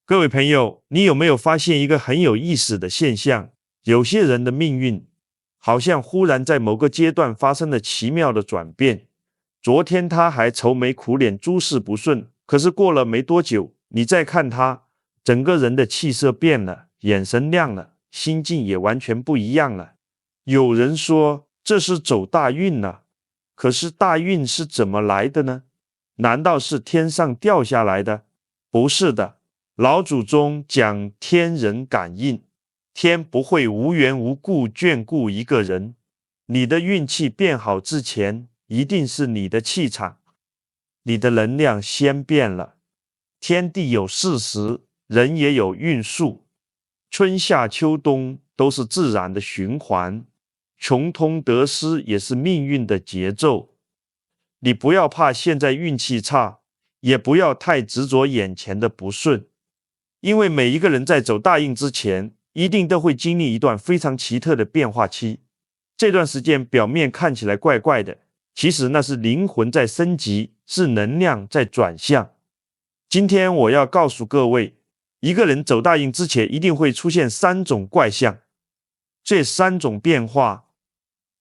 各位朋友，你有没有发现一个很有意思的现象？有些人的命运好像忽然在某个阶段发生了奇妙的转变。昨天他还愁眉苦脸，诸事不顺，可是过了没多久，你再看他，整个人的气色变了，眼神亮了，心境也完全不一样了。有人说这是走大运了，可是大运是怎么来的呢？难道是天上掉下来的？不是的。老祖宗讲天人感应，天不会无缘无故眷顾一个人。你的运气变好之前，一定是你的气场、你的能量先变了。天地有四时，人也有运数，春夏秋冬都是自然的循环，穷通得失也是命运的节奏。你不要怕现在运气差，也不要太执着眼前的不顺。因为每一个人在走大运之前，一定都会经历一段非常奇特的变化期。这段时间表面看起来怪怪的，其实那是灵魂在升级，是能量在转向。今天我要告诉各位，一个人走大运之前一定会出现3种怪象。这3种变化，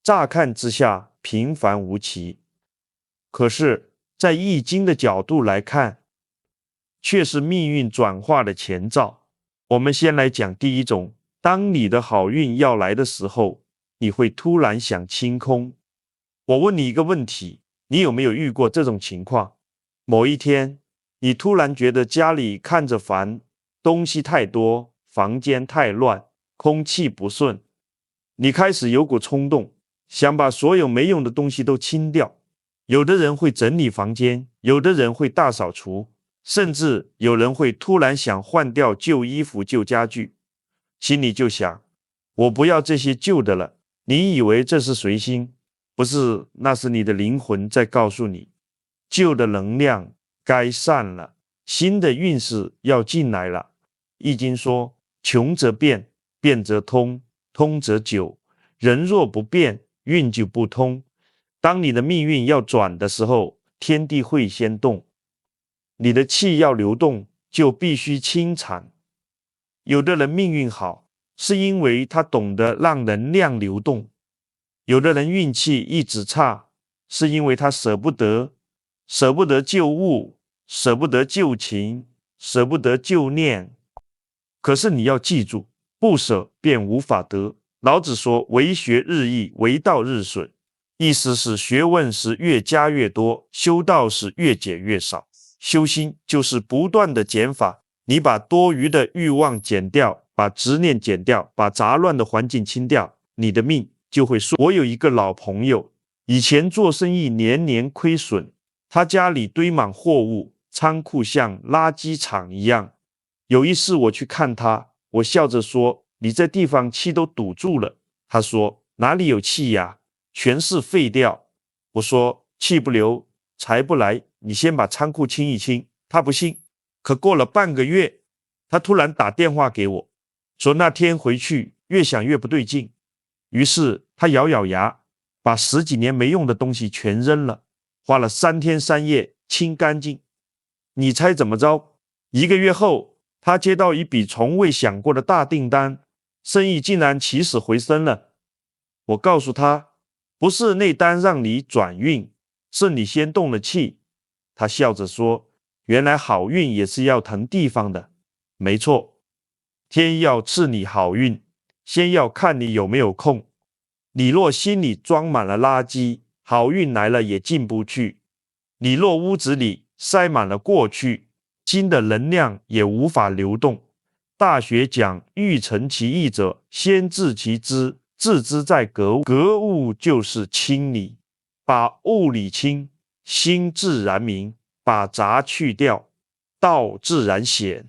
乍看之下平凡无奇，可是在易经的角度来看，却是命运转化的前兆。我们先来讲第一种，当你的好运要来的时候，你会突然想清空。我问你一个问题，你有没有遇过这种情况？某一天，你突然觉得家里看着烦，东西太多，房间太乱，空气不顺，你开始有股冲动，想把所有没用的东西都清掉。有的人会整理房间，有的人会大扫除，甚至有人会突然想换掉旧衣服、旧家具，心里就想，我不要这些旧的了。你以为这是随心？不是，那是你的灵魂在告诉你，旧的能量该散了，新的运势要进来了。易经说，穷则变，变则通，通则久。人若不变，运就不通。当你的命运要转的时候，天地会先动。你的气要流动，就必须清场。有的人命运好，是因为他懂得让能量流动；有的人运气一直差，是因为他舍不得旧物，舍不得旧情，舍不得旧念。可是你要记住，不舍便无法得。老子说，为学日益，为道日损。意思是学问时越加越多，修道时越减越少。修心就是不断的减法，你把多余的欲望减掉，把执念减掉，把杂乱的环境清掉，你的命就会顺。我有一个老朋友，以前做生意年年亏损，他家里堆满货物，仓库像垃圾场一样。有一次我去看他，我笑着说，你这地方气都堵住了。他说，哪里有气呀？全是废料。我说，气不流，财不来，你先把仓库清一清。他不信。可过了半个月，他突然打电话给我，说那天回去越想越不对劲。于是他咬咬牙，把10几年没用的东西全扔了，花了3天3夜清干净。你猜怎么着？1个月后，他接到一笔从未想过的大订单，生意竟然起死回生了。我告诉他，不是那单让你转运，是你先动了气。他笑着说，原来好运也是要腾地方的。没错，天要赐你好运，先要看你有没有空。你若心里装满了垃圾，好运来了也进不去。你若屋子里塞满了过去，新的能量也无法流动。大学讲，欲成其意者，先治其知，治之在格物。格物就是清理，把物理清，心自然明，把杂去掉，道自然显。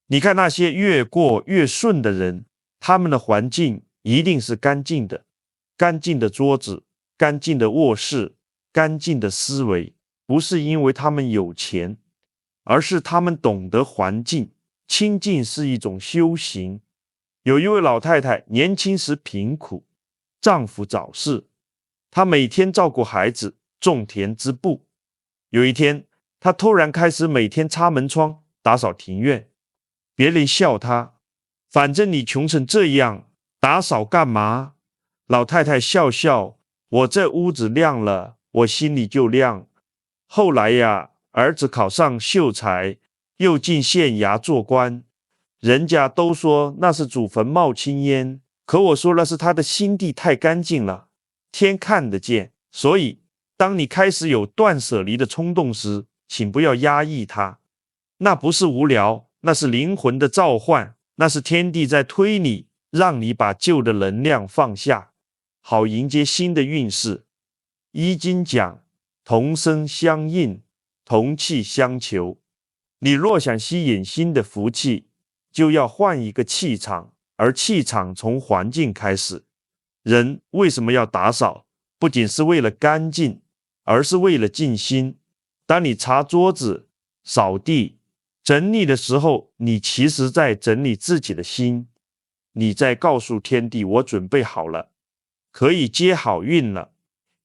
你看那些越过越顺的人，他们的环境一定是干净的，干净的桌子，干净的卧室，干净的思维，不是因为他们有钱，而是他们懂得环境。清净是一种修行。有一位老太太，年轻时贫苦，丈夫早逝，她每天照顾孩子，种田织布。有一天，她突然开始每天擦门窗，打扫庭院。别人笑他，反正你穷成这样，打扫干嘛？老太太笑笑，我这屋子亮了，我心里就亮。后来呀，儿子考上秀才，又进县衙做官，人家都说那是祖坟冒青烟，可我说那是他的心地太干净了，天看得见。所以，当你开始有断舍离的冲动时，请不要压抑它，那不是无聊，那是灵魂的召唤，那是天地在推你，让你把旧的能量放下，好迎接新的运势。易经讲，同声相应，同气相求。你若想吸引新的福气，就要换一个气场，而气场从环境开始。人为什么要打扫？不仅是为了干净，而是为了静心。当你擦桌子、扫地、整理的时候，你其实在整理自己的心，你在告诉天地，我准备好了，可以接好运了。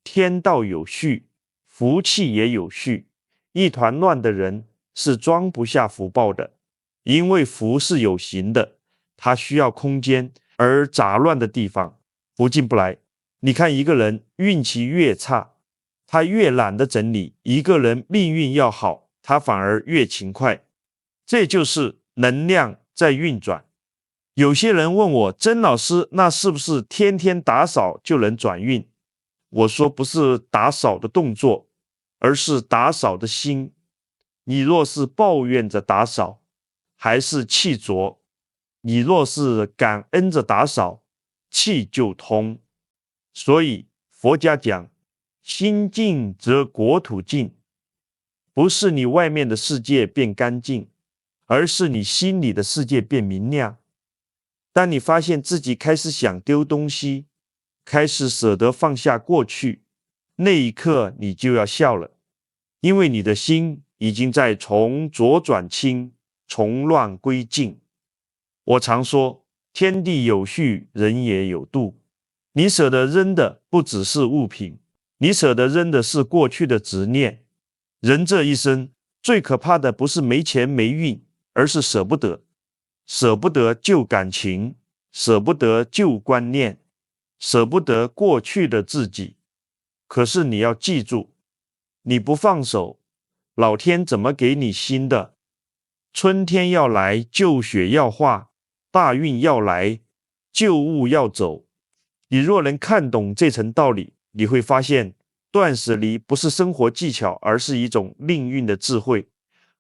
天道有序，福气也有序。一团乱的人是装不下福报的，因为福是有形的，它需要空间，而杂乱的地方福进不来。你看一个人运气越差，他越懒得整理；一个人命运要好，他反而越勤快。这就是能量在运转。有些人问我，曾老师，那是不是天天打扫就能转运？我说不是打扫的动作，而是打扫的心。你若是抱怨着打扫，还是气浊；你若是感恩着打扫，气就通。所以佛家讲，心净则国土净，不是你外面的世界变干净，而是你心里的世界变明亮。当你发现自己开始想丢东西，开始舍得放下过去，那一刻你就要笑了，因为你的心已经在从浊转清，从乱归净。我常说，天地有序，人也有度。你舍得扔的不只是物品，你舍得扔的是过去的执念。人这一生最可怕的不是没钱没运，而是舍不得。舍不得旧感情，舍不得旧观念，舍不得过去的自己。可是你要记住，你不放手，老天怎么给你新的？春天要来，旧雪要化，大运要来，旧物要走。你若能看懂这层道理，你会发现断舍离不是生活技巧，而是一种命运的智慧。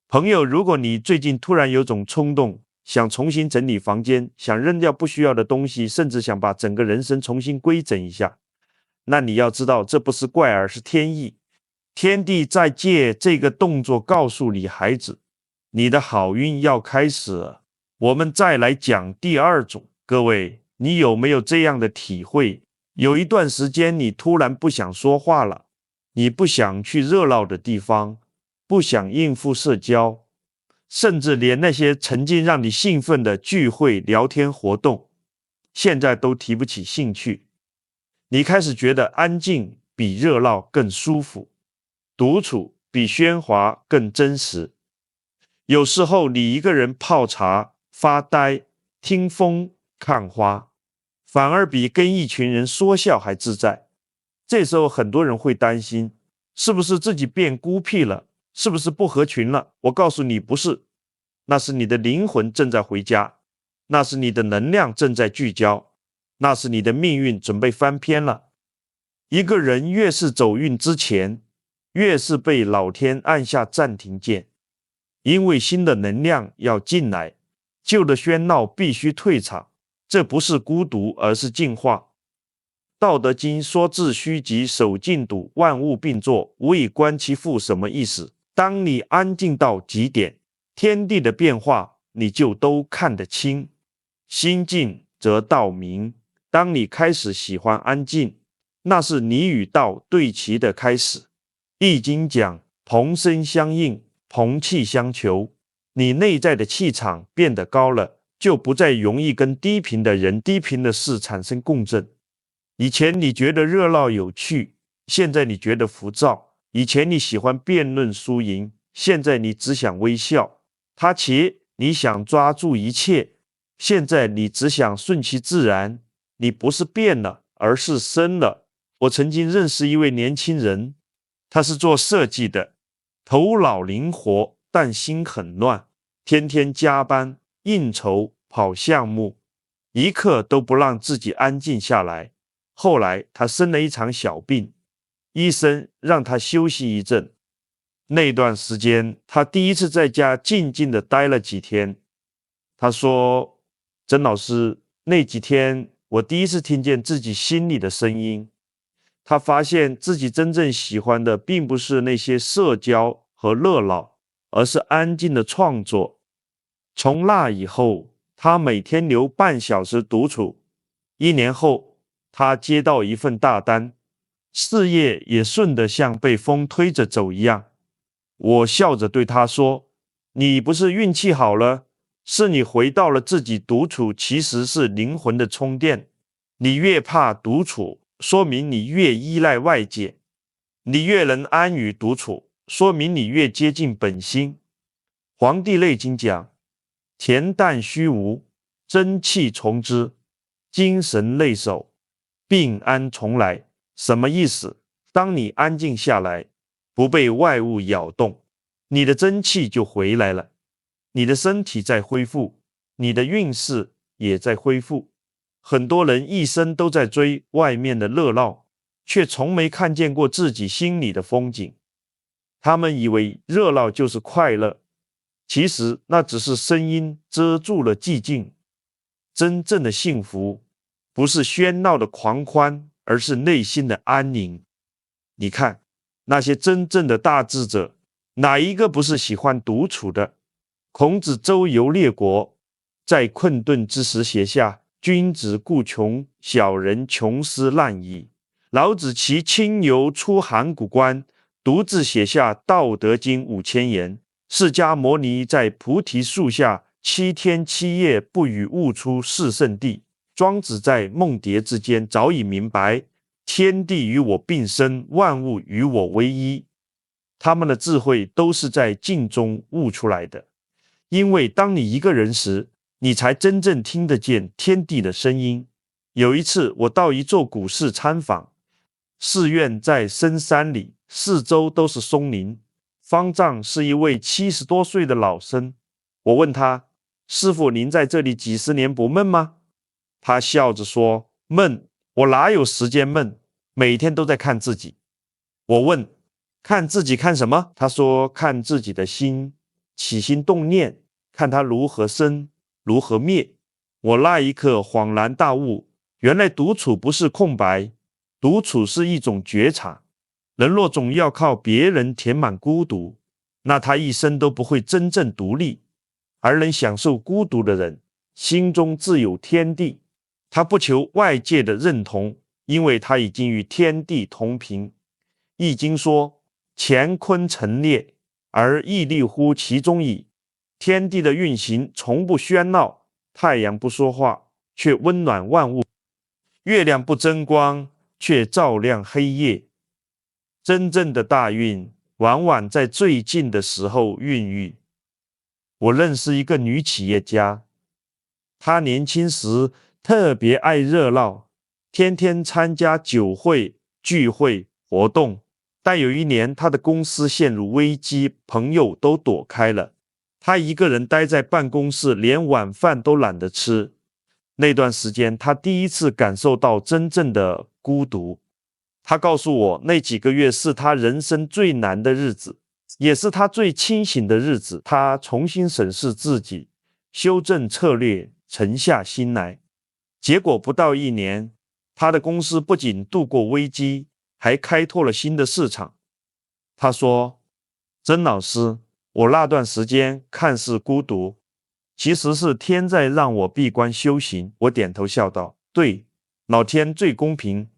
朋友，如果你最近突然有种冲动，想重新整理房间，想扔掉不需要的东西，甚至想把整个人生重新规整一下，那你要知道，这不是怪，而是天意。天地在借这个动作告诉你，孩子，你的好运要开始了。我们再来讲第二种，各位，你有没有这样的体会？有一段时间你突然不想说话了，你不想去热闹的地方，不想应付社交，甚至连那些曾经让你兴奋的聚会、聊天活动，现在都提不起兴趣。你开始觉得安静比热闹更舒服，独处比喧哗更真实。有时候你一个人泡茶、发呆、听风、看花，反而比跟一群人说笑还自在。这时候很多人会担心，是不是自己变孤僻了？是不是不合群了？我告诉你，不是，那是你的灵魂正在回家，那是你的能量正在聚焦，那是你的命运准备翻篇了。一个人越是走运之前，越是被老天按下暂停键，因为新的能量要进来，旧的喧闹必须退场。这不是孤独，而是进化。道德经说致虚极，守静笃，万物并作，无以观其复。什么意思？当你安静到极点，天地的变化你就都看得清。心静则道明。当你开始喜欢安静，那是你与道对齐的开始。易经讲，同声相应，同气相求。你内在的气场变得高了，就不再容易跟低频的人、低频的事产生共振。以前你觉得热闹有趣，现在你觉得浮躁；以前你喜欢辩论输赢，现在你只想微笑。它且你想抓住一切，现在你只想顺其自然。你不是变了，而是生了。我曾经认识一位年轻人，他是做设计的，头脑灵活，但心很乱，天天加班、应酬、跑项目，一刻都不让自己安静下来。后来他生了一场小病，医生让他休息一阵。那段时间，他第一次在家静静地待了几天。他说：曾老师，那几天我第一次听见自己心里的声音。他发现自己真正喜欢的并不是那些社交和热闹，而是安静的创作。从那以后，他每天留半小时独处。1年后，他接到一份大单，事业也顺得像被风推着走一样。我笑着对他说：你不是运气好了，是你回到了自己独处，其实是灵魂的充电。你越怕独处，说明你越依赖外界；你越能安于独处，说明你越接近本心。黄帝内经讲：恬淡虚无，真气从之，精神内守，病安从来。什么意思？当你安静下来，不被外物扰动，你的真气就回来了，你的身体在恢复，你的运势也在恢复。很多人一生都在追外面的热闹，却从没看见过自己心里的风景。他们以为热闹就是快乐，其实那只是声音遮住了寂静。真正的幸福不是喧闹的狂欢，而是内心的安宁。你看，那些真正的大智者，哪一个不是喜欢独处的？孔子周游列国，在困顿之时写下君子固穷，小人穷斯滥矣。老子骑青牛出函谷关，独自写下《道德经》5000言。释迦牟尼在菩提树下7天7夜不语，悟出四圣谛。庄子在梦蝶之间早已明白，天地与我并生，万物与我为一。他们的智慧都是在静中悟出来的。因为当你一个人时，你才真正听得见天地的声音。有一次，我到一座古寺参访，寺院在深山里，四周都是松林。方丈是一位70多岁的老僧。我问他：师傅，您在这里几十年不闷吗？他笑着说：闷，我哪有时间闷，每天都在看自己。我问：看自己看什么？他说：看自己的心，起心动念，看它如何生，如何灭。我那一刻恍然大悟，原来独处不是空白，独处是一种觉察。人若总要靠别人填满孤独，那他一生都不会真正独立。而能享受孤独的人，心中自有天地。他不求外界的认同，因为他已经与天地同频。易经说：乾坤陈列，而屹立乎其中矣。天地的运行从不喧闹，太阳不说话，却温暖万物；月亮不争光，却照亮黑夜。真正的大运往往在最近的时候孕育。我认识一个女企业家，她年轻时特别爱热闹，天天参加酒会、聚会、活动。但有一年，她的公司陷入危机，朋友都躲开了，她一个人待在办公室，连晚饭都懒得吃。那段时间，她第一次感受到真正的孤独。他告诉我，那几个月是他人生最难的日子，也是他最清醒的日子。他重新审视自己，修正策略，沉下心来。结果不到1年，他的公司不仅度过危机，还开拓了新的市场。他说：曾老师，我那段时间看似孤独，其实是天在让我闭关修行。我点头笑道：对，老天最公平，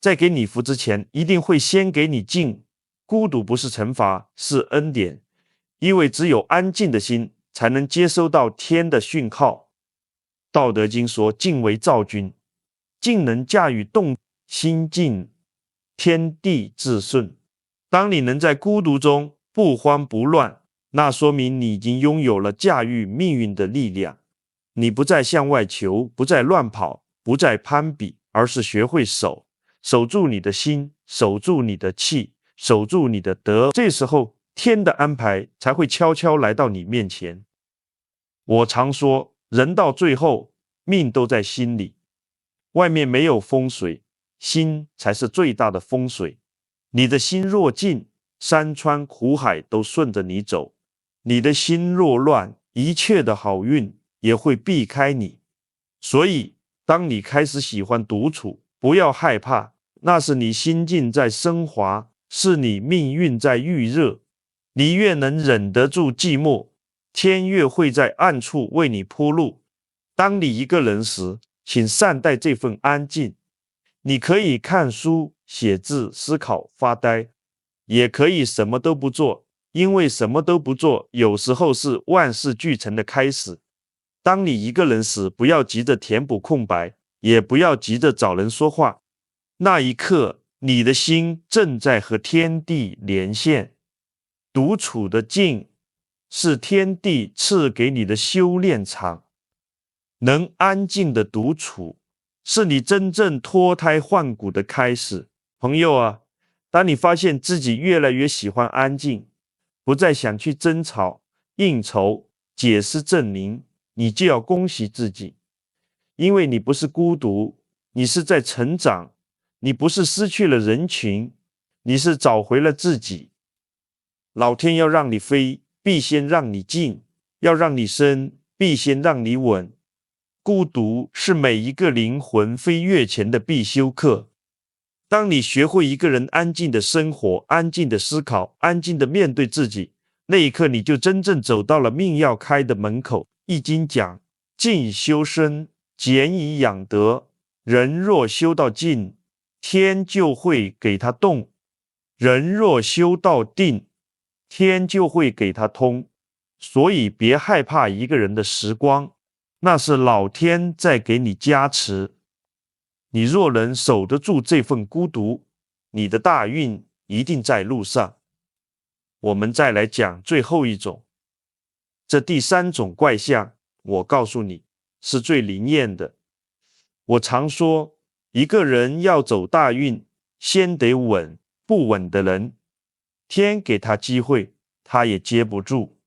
在给你福之前，一定会先给你静。孤独不是惩罚，是恩典，因为只有安静的心，才能接收到天的讯号。道德经说：静为躁君，静能驾驭动，心静，天地自顺。当你能在孤独中不慌不乱，那说明你已经拥有了驾驭命运的力量。你不再向外求，不再乱跑，不再攀比，而是学会守住你的心，守住你的气，守住你的德。这时候，天的安排才会悄悄来到你面前。我常说，人到最后，命都在心里。外面没有风水，心才是最大的风水。你的心若静，山川湖海都顺着你走；你的心若乱，一切的好运也会避开你。所以，当你开始喜欢独处，不要害怕，那是你心境在升华，是你命运在预热。你越能忍得住寂寞，天越会在暗处为你铺路。当你一个人时，请善待这份安静。你可以看书、写字、思考、发呆，也可以什么都不做，因为什么都不做，有时候是万事俱成的开始。当你一个人时，不要急着填补空白，也不要急着找人说话。那一刻，你的心正在和天地连线。独处的静，是天地赐给你的修炼场。能安静的独处，是你真正脱胎换骨的开始。朋友啊，当你发现自己越来越喜欢安静，不再想去争吵、应酬、解释、证明，你就要恭喜自己，因为你不是孤独，你是在成长，你不是失去了人群，你是找回了自己。老天要让你飞，必先让你静；要让你升，必先让你稳。孤独是每一个灵魂飞跃前的必修课。当你学会一个人安静的生活、安静的思考、安静的面对自己，那一刻你就真正走到了命要开的门口。易经讲：静以修身，俭以养德。人若修到静，天就会给他动；人若修到定，天就会给他通。所以别害怕一个人的时光，那是老天在给你加持。你若能守得住这份孤独，你的大运一定在路上。我们再来讲最后一种，这第三种怪象，我告诉你，是最灵验的。我常说，一个人要走大运，先得稳，不稳的人，天给他机会，他也接不住。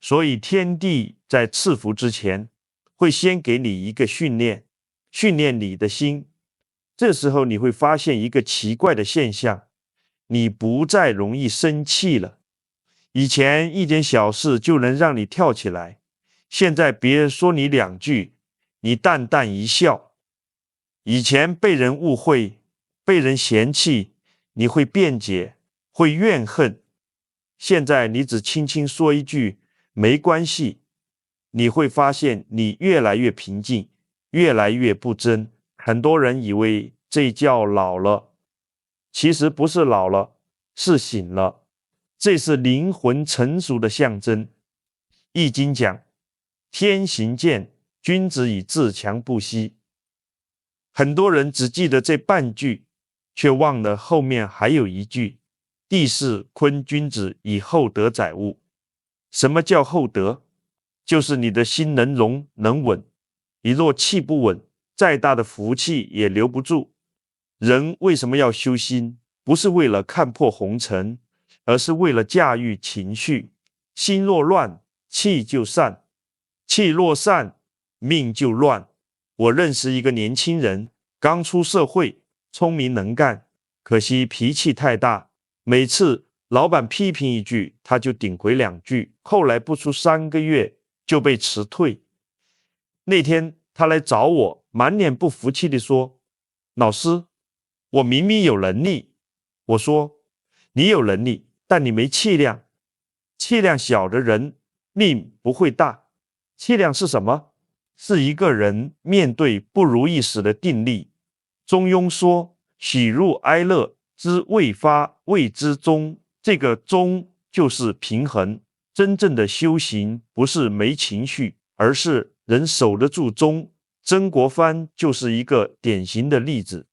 所以天地在赐福之前，会先给你一个训练，训练你的心。这时候你会发现一个奇怪的现象，你不再容易生气了。以前一点小事就能让你跳起来，现在别人说你两句，你淡淡一笑。以前被人误会，被人嫌弃，你会辩解，会怨恨。现在你只轻轻说一句没关系，你会发现你越来越平静，越来越不争。很多人以为这叫老了，其实不是老了，是醒了。这是灵魂成熟的象征。易经讲：天行健，君子以自强不息。很多人只记得这半句，却忘了后面还有一句：地势坤君子以厚德载物。什么叫厚德？就是你的心能容能稳。你若气不稳，再大的福气也留不住。人为什么要修心？不是为了看破红尘，而是为了驾驭情绪。心若乱，气就散；气若散，命就乱。我认识一个年轻人，刚出社会，聪明能干，可惜脾气太大，每次老板批评一句，他就顶回两句，后来不出3个月就被辞退。那天他来找我，满脸不服气地说：老师，我明明有能力。我说：你有能力，但你没气量。气量小的人命不会大。气量是什么？是一个人面对不如意时的定力。中庸说：喜怒哀乐之未发，谓之中。这个中就是平衡。真正的修行不是没情绪，而是人守得住中。曾国藩就是一个典型的例子。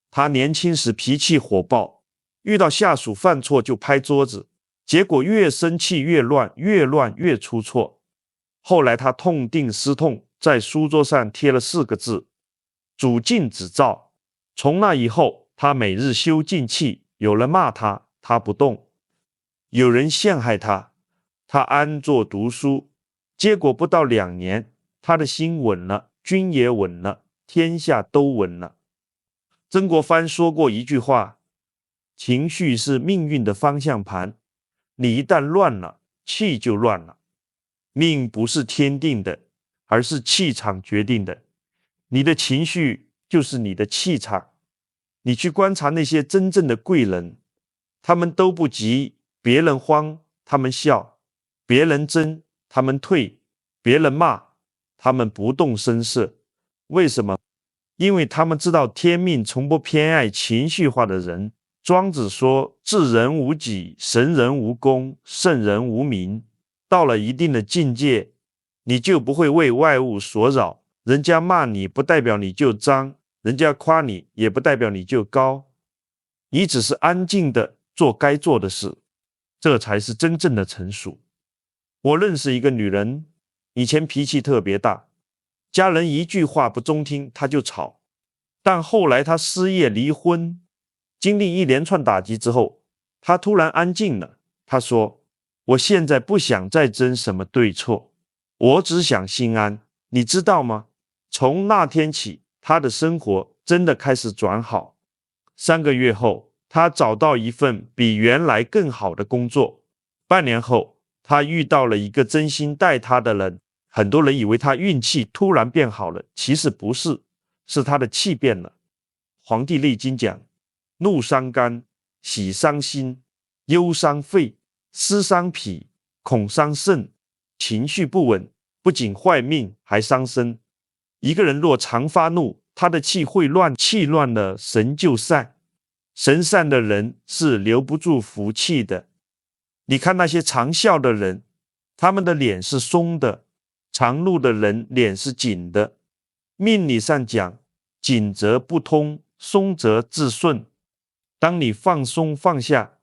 他年轻时脾气火爆，遇到下属犯错就拍桌子，结果越生气越乱，越乱越出错。后来他痛定思痛，在书桌上贴了4个字：主禁止躁。从那以后，他每日修静气，有人骂他，他不动；有人陷害他，他安坐读书。结果不到2年，他的心稳了，军也稳了，天下都稳了。曾国藩说过一句话：情绪是命运的方向盘，你一旦乱了，气就乱了。命不是天定的，而是气场决定的。你的情绪就是你的气场。你去观察那些真正的贵人，他们都不急，别人慌，他们笑；别人争，他们退；别人骂，他们不动声色。为什么？因为他们知道天命从不偏爱情绪化的人。庄子说：智人无己，神人无功，圣人无名。到了一定的境界，你就不会为外物所扰。人家骂你不代表你就脏，人家夸你也不代表你就高，你只是安静的做该做的事，这才是真正的成熟。我认识一个女人，以前脾气特别大，家人一句话不中听她就吵，但后来她失业离婚，经历一连串打击之后，她突然安静了。她说：我现在不想再争什么对错，我只想心安，你知道吗？从那天起，她的生活真的开始转好。3个月后，她找到一份比原来更好的工作。半年后，她遇到了一个真心待她的人。很多人以为她运气突然变好了，其实不是，是她的气变了。《黄帝内经》讲：怒伤肝，喜伤心，忧伤肺，思伤脾，恐伤肾。情绪不稳，不仅坏命，还伤身。一个人若常发怒，他的气会乱，气乱了，神就散。神散的人是留不住福气的。你看那些常笑的人，他们的脸是松的；常怒的人脸是紧的。命理上讲，紧则不通，松则自顺。当你放松放下，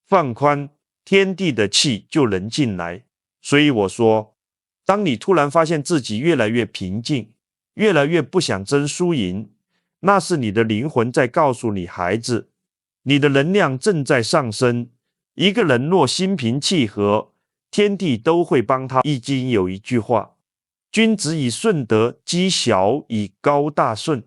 放宽，天地的气就能进来。所以我说，当你突然发现自己越来越平静，越来越不想争输赢，那是你的灵魂在告诉你，孩子，你的能量正在上升。一个人若心平气和，天地都会帮他。易经有一句话：君子以顺德，积小以高大顺，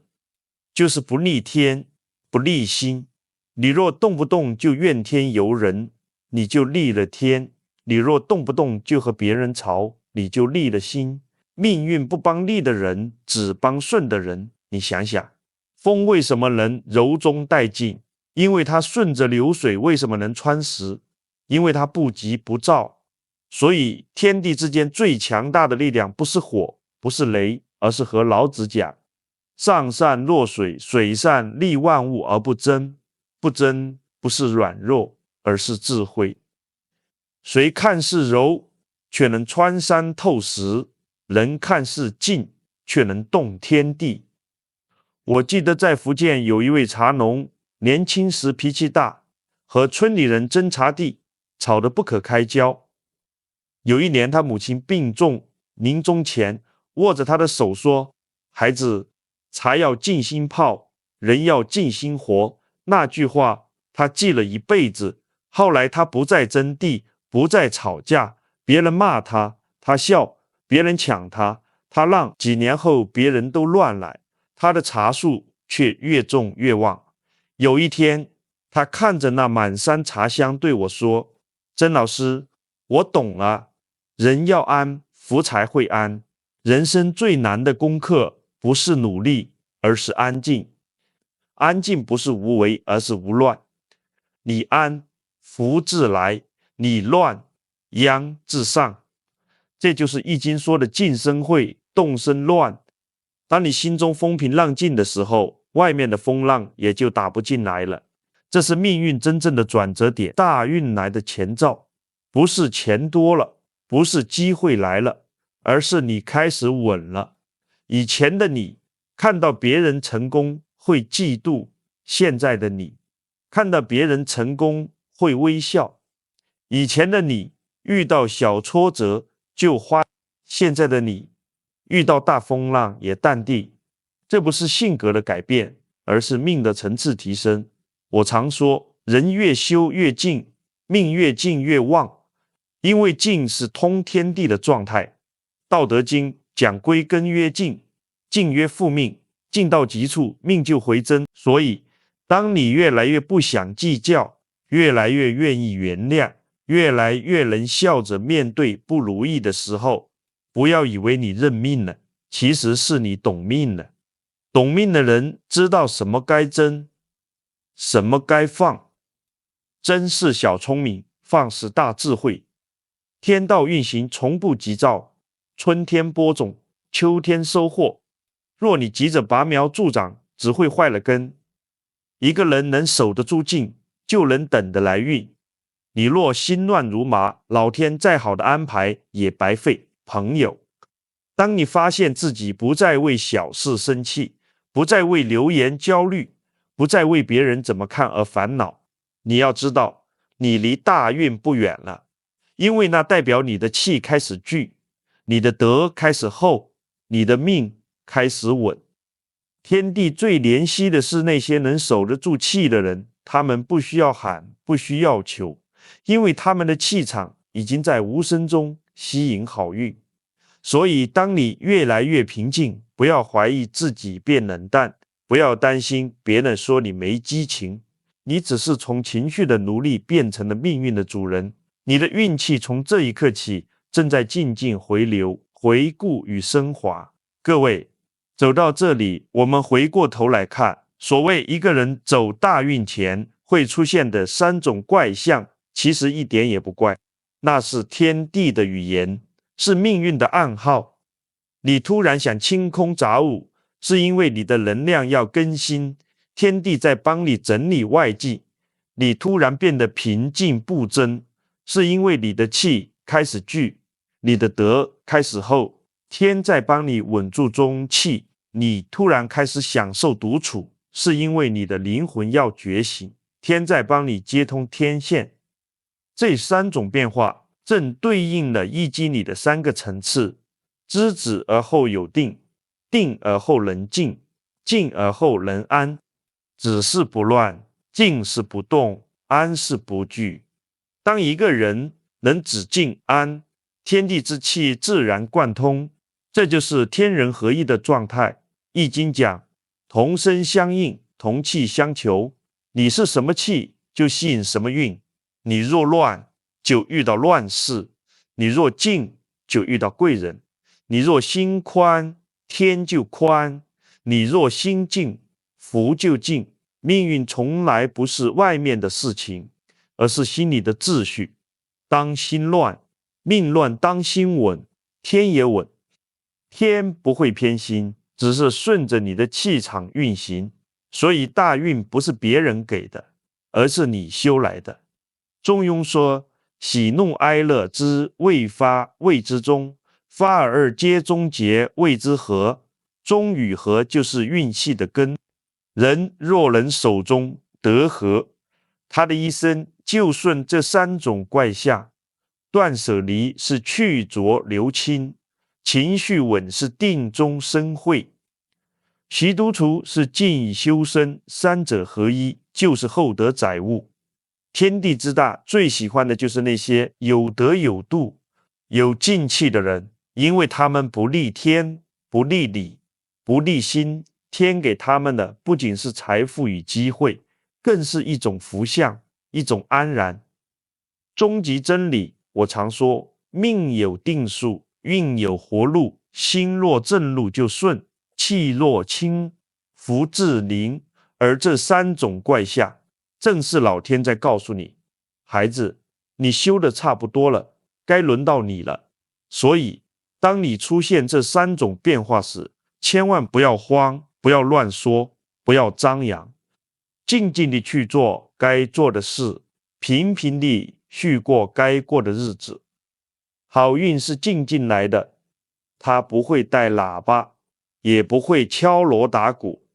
就是不逆天，不逆心。你若动不动就怨天尤人，你就逆了天；你若动不动就和别人吵，你就逆了心。命运不帮逆的人，只帮顺的人。你想想，风为什么能柔中带静？因为它顺着流水。为什么能穿石？因为它不急不躁。所以天地之间最强大的力量不是火，不是雷，而是和老子讲：上善若水，水善利万物而不争。不争不是软弱，而是智慧。水看似柔，却能穿山透石；人看似静，却能动天地。我记得在福建有一位茶农，年轻时脾气大，和村里人争茶地，吵得不可开交。有一年他母亲病重，临终前握着他的手说：孩子，茶要静心泡，人要静心活。那句话他记了一辈子。后来他不再争地，不再吵架，别人骂他，他笑；别人抢他，他让。几年后，别人都乱来，他的茶树却越种越旺。有一天，他看着那满山茶香对我说：曾老师，我懂了，人要安，福才会安。人生最难的功课不是努力，而是安静。安静不是无为，而是无乱。你安，福自来；你乱，殃自上。这就是易经说的静生慧，动生乱。当你心中风平浪静的时候，外面的风浪也就打不进来了。这是命运真正的转折点，大运来的前兆。不是钱多了，不是机会来了，而是你开始稳了。以前的你看到别人成功会嫉妒，现在的你看到别人成功会微笑。以前的你遇到小挫折就花，现在的你遇到大风浪也淡定。这不是性格的改变，而是命的层次提升。我常说，人越修越静，命越静越旺，因为静是通天地的状态。道德经讲归根曰静，静曰复命，静到极处，命就回真。所以，当你越来越不想计较，越来越愿意原谅，越来越能笑着面对不如意的时候，不要以为你认命了，其实是你懂命了。懂命的人知道什么该争，什么该放。争是小聪明，放是大智慧。天道运行从不急躁，春天播种，秋天收获。若你急着拔苗助长，只会坏了根。一个人能守得住静，就能等得来运。你若心乱如麻，老天再好的安排也白费。朋友，当你发现自己不再为小事生气，不再为流言焦虑，不再为别人怎么看而烦恼，你要知道，你离大运不远了，因为那代表你的气开始聚，你的德开始厚，你的命开始稳。天地最怜惜的是那些能守得住气的人，他们不需要喊，不需要求，因为他们的气场已经在无声中吸引好运。所以当你越来越平静，不要怀疑自己变冷淡，不要担心别人说你没激情，你只是从情绪的奴隶变成了命运的主人。你的运气从这一刻起正在静静回流、回顾与升华。各位，走到这里，我们回过头来看，所谓一个人走大运前会出现的3种怪象，其实一点也不怪，那是天地的语言，是命运的暗号。你突然想清空杂物，是因为你的能量要更新，天地在帮你整理外境。你突然变得平静不争，是因为你的气开始聚，你的德开始厚，天在帮你稳住中气。你突然开始享受独处，是因为你的灵魂要觉醒，天在帮你接通天线。这3种变化正对应了易经里的3个层次：知止而后有定，定而后能静，静而后能安。止是不乱，静是不动，安是不惧。当一个人能止静安，天地之气自然贯通，这就是天人合一的状态。易经讲同声相应，同气相求，你是什么气就吸引什么运。你若乱就遇到乱世，你若静就遇到贵人。你若心宽，天就宽；你若心静，福就静。命运从来不是外面的事情，而是心里的秩序。当心乱，命乱；当心稳，天也稳。天不会偏心，只是顺着你的气场运行。所以大运不是别人给的，而是你修来的。中庸说：喜怒哀乐之未发，谓之中；发而皆终结，谓之和。中与和就是运气的根。人若能守中得和，他的一生就顺这3种怪象。断舍离是去浊留清，情绪稳是定中生慧，习独处是静以修身，三者合一就是厚德载物。天地之大，最喜欢的就是那些有德有度、有静气的人，因为他们不立天，不立理，不立心。天给他们的不仅是财富与机会，更是一种福相，一种安然。终极真理，我常说，命有定数，运有活路，心若正路就顺，气若清，福至宁。而这3种怪象，正是老天在告诉你，孩子，你修的差不多了，该轮到你了。所以，当你出现这3种变化时，千万不要慌，不要乱说，不要张扬，静静地去做该做的事，平平地续过该过的日子。好运是静静来的，它不会带喇叭，也不会敲锣打鼓，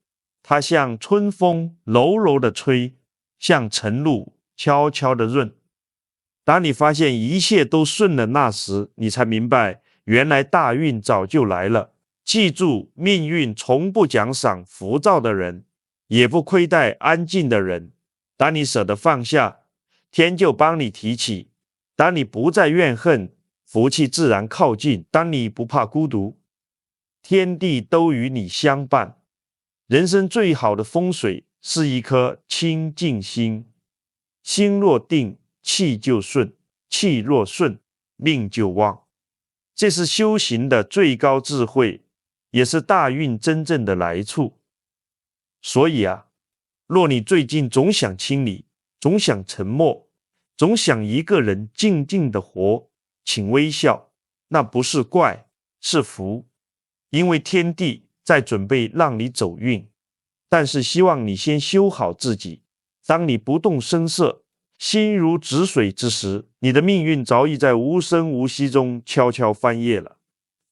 它像春风柔柔的吹，像晨露悄悄的润。当你发现一切都顺了那时，你才明白，原来大运早就来了。记住，命运从不奖赏浮躁的人，也不亏待安静的人。当你舍得放下，天就帮你提起；当你不再怨恨，福气自然靠近；当你不怕孤独，天地都与你相伴。人生最好的风水是一颗清净心，心若定，气就顺；气若顺，命就旺。这是修行的最高智慧，也是大运真正的来处。所以啊，若你最近总想清理，总想沉默，总想一个人静静的活，请微笑，那不是怪，是福。因为天地在准备让你走运，但是希望你先修好自己。当你不动声色，心如止水之时，你的命运早已在无声无息中悄悄翻页了。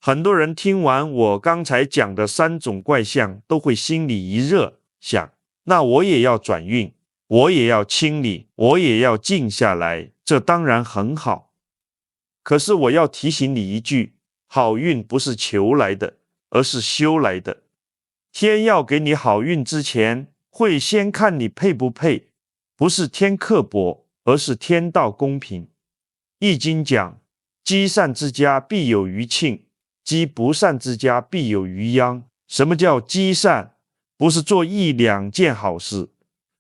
很多人听完我刚才讲的3种怪象，都会心里一热，想，那我也要转运，我也要清理，我也要静下来，这当然很好。可是我要提醒你一句，好运不是求来的，而是修来的。天要给你好运之前，会先看你配不配，不是天刻薄，而是天道公平。易经讲，积善之家必有余庆，积不善之家必有余殃。什么叫积善？不是做1、2件好事，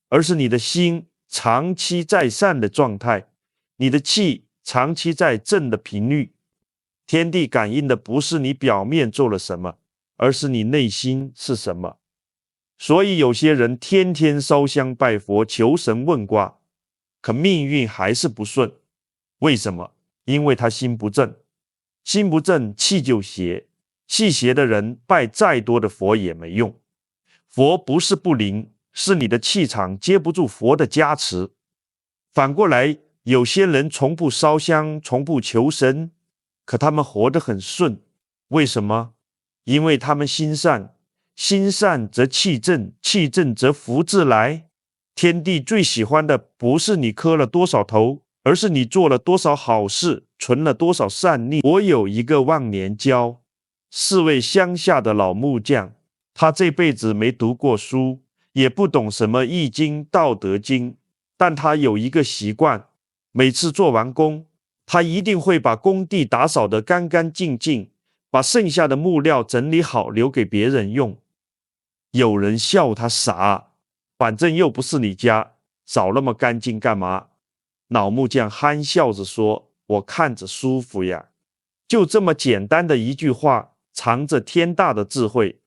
而是你的心长期在善的状态，你的气长期在正的频率。天地感应的不是你表面做了什么，而是你内心是什么。所以有些人天天烧香拜佛求神问卦，可命运还是不顺。为什么？因为他心不正，心不正气就邪，气邪的人拜再多的佛也没用。佛不是不灵，是你的气场接不住佛的加持。反过来，有些人从不烧香，从不求神，可他们活得很顺。为什么？因为他们心善，心善则气正，气正则福自来。天地最喜欢的不是你磕了多少头，而是你做了多少好事，存了多少善念。我有一个忘年交，4位乡下的老木匠，他这辈子没读过书，也不懂什么易经、道德经，但他有一个习惯，每次做完工，他一定会把工地打扫得干干净净，把剩下的木料整理好，留给别人用。有人笑他傻，反正又不是你家，扫那么干净干嘛？老木匠憨笑着说，我看着舒服呀。就这么简单的一句话，藏着天大的智慧。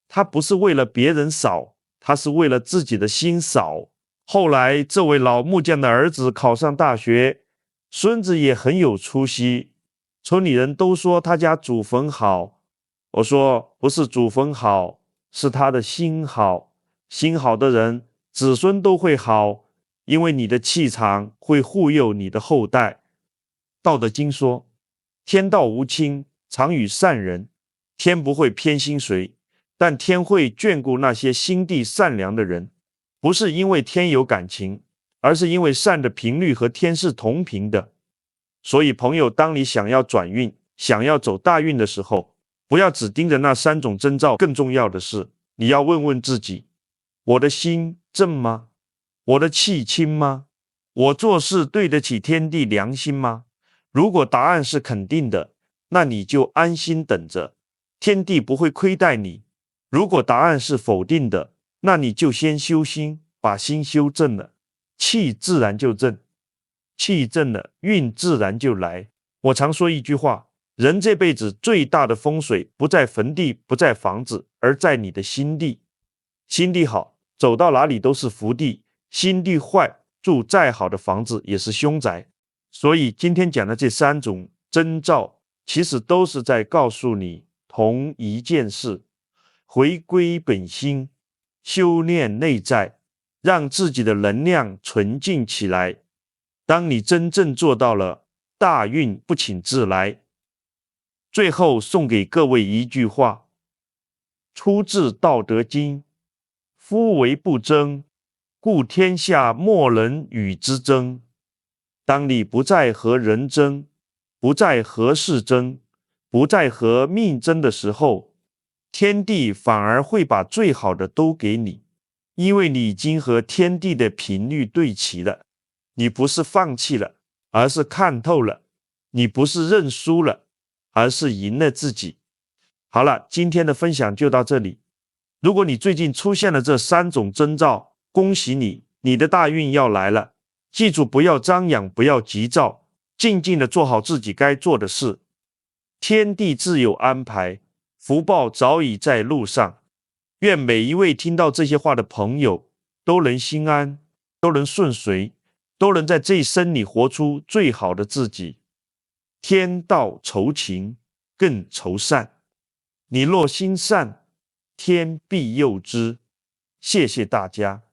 他不是为了别人扫，他是为了自己的心扫。后来这位老木匠的儿子考上大学，孙子也很有出息，村里人都说他家祖坟好。我说不是祖坟好，是他的心好。心好的人，子孙都会好，因为你的气场会护佑你的后代。道德经说，天道无亲，常与善人。天不会偏心谁，但天会眷顾那些心地善良的人。不是因为天有感情，而是因为善的频率和天是同频的。所以朋友，当你想要转运，想要走大运的时候，不要只盯着那3种征兆，更重要的是，你要问问自己，我的心正吗？我的气清吗？我做事对得起天地良心吗？如果答案是肯定的，那你就安心等着，天地不会亏待你。如果答案是否定的，那你就先修心，把心修正了，气自然就正，气正了，运自然就来。我常说一句话，人这辈子最大的风水不在坟地，不在房子，而在你的心地。心地好，走到哪里都是福地；心地坏，住再好的房子也是凶宅。所以今天讲的这3种征兆，其实都是在告诉你同一件事：回归本心，修炼内在，让自己的能量纯净起来。当你真正做到了，大运不请自来。最后送给各位一句话，出自《道德经》，夫为不争，故天下莫能与之争。当你不再和人争，不再和事争，不再和命争的时候，天地反而会把最好的都给你，因为你已经和天地的频率对齐了。你不是放弃了，而是看透了；你不是认输了，而是赢了自己。好了，今天的分享就到这里。如果你最近出现了这3种征兆，恭喜你，你的大运要来了。记住，不要张扬，不要急躁，静静的做好自己该做的事。天地自有安排，福报早已在路上。愿每一位听到这些话的朋友都能心安，都能顺遂，都能在这一生里活出最好的自己。天道酬勤，更酬善。你若心善，天必佑之。谢谢大家。